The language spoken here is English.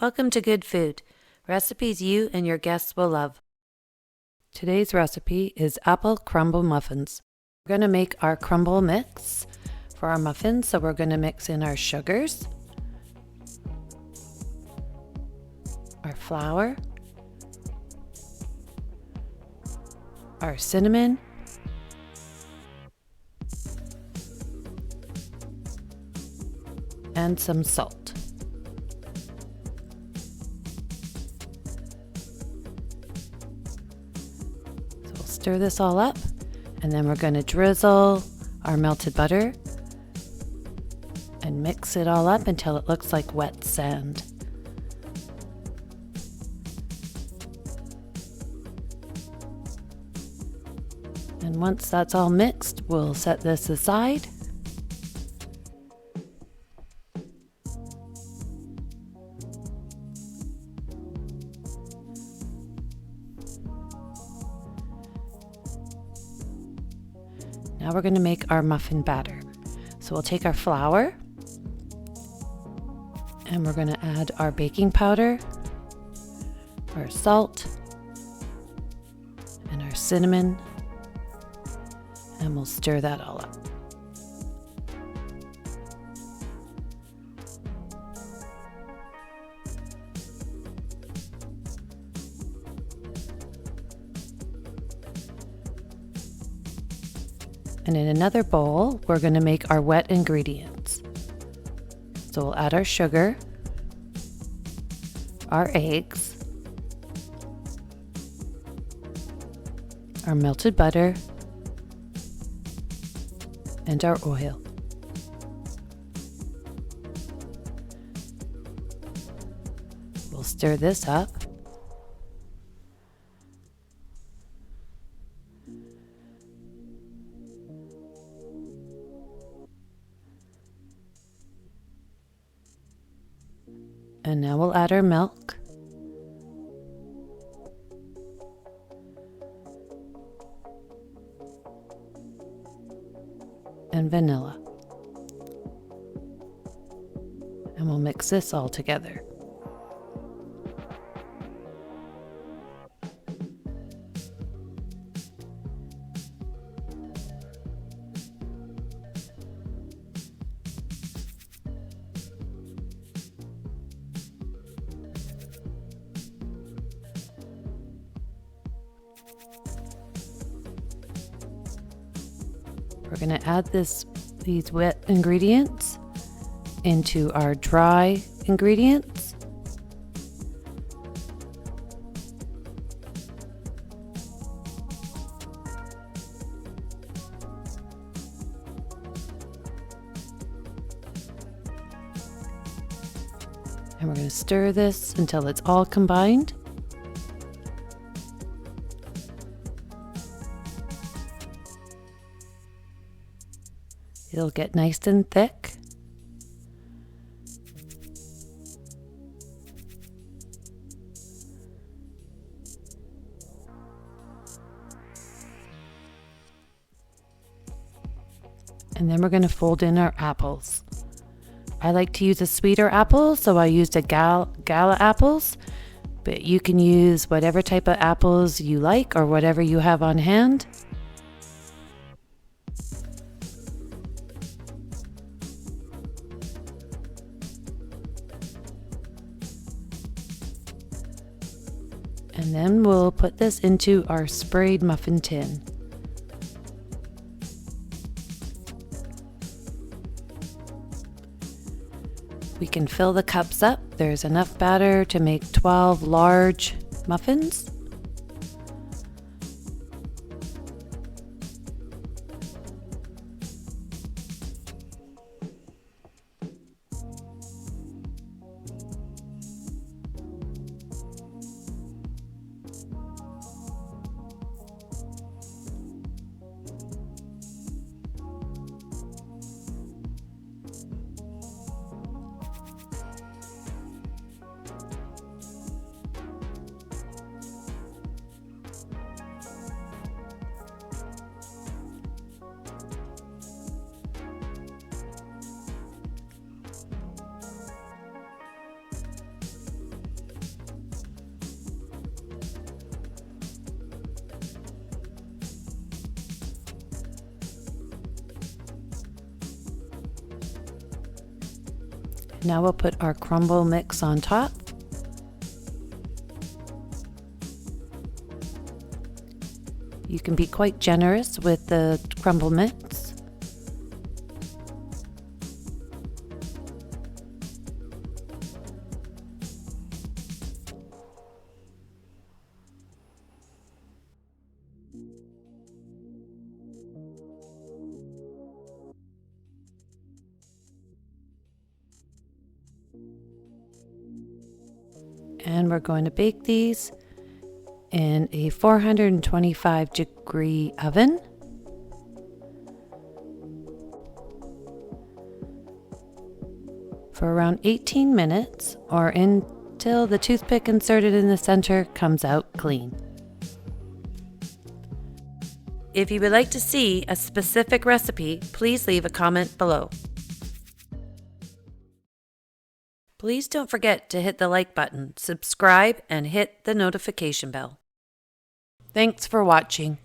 Welcome to Good Food, recipes you and your guests will love. Today's recipe is apple crumble muffins. We're going to make our crumble mix for our muffins, so we're going to mix in our sugars, our flour, our cinnamon, and some salt. Stir this all up, and then we're going to drizzle our melted butter and mix it all up until it looks like wet sand. And once that's all mixed, we'll set this aside. Now we're going to make our muffin batter. So we'll take our flour and we're going to add our baking powder, our salt, and our cinnamon, and we'll stir that all up. And in another bowl, we're going to make our wet ingredients. So we'll add our sugar, our eggs, our melted butter, and our oil. We'll stir this up. And now we'll add our milk. And vanilla. And we'll mix this all together. We're going to add these wet ingredients into our dry ingredients. And we're going to stir this until it's all combined. It'll get nice and thick. And then we're going to fold in our apples. I like to use a sweeter apple, so I used a Gala apples, but you can use whatever type of apples you like or whatever you have on hand. And then we'll put this into our sprayed muffin tin. We can fill the cups up. There's enough batter to make 12 large muffins. Now we'll put our crumble mix on top. You can be quite generous with the crumble mix. And we're going to bake these in a 425-degree oven. For around 18 minutes, or until the toothpick inserted in the center comes out clean. If you would like to see a specific recipe, please leave a comment below. Please don't forget to hit the like button, subscribe, and hit the notification bell. Thanks for watching.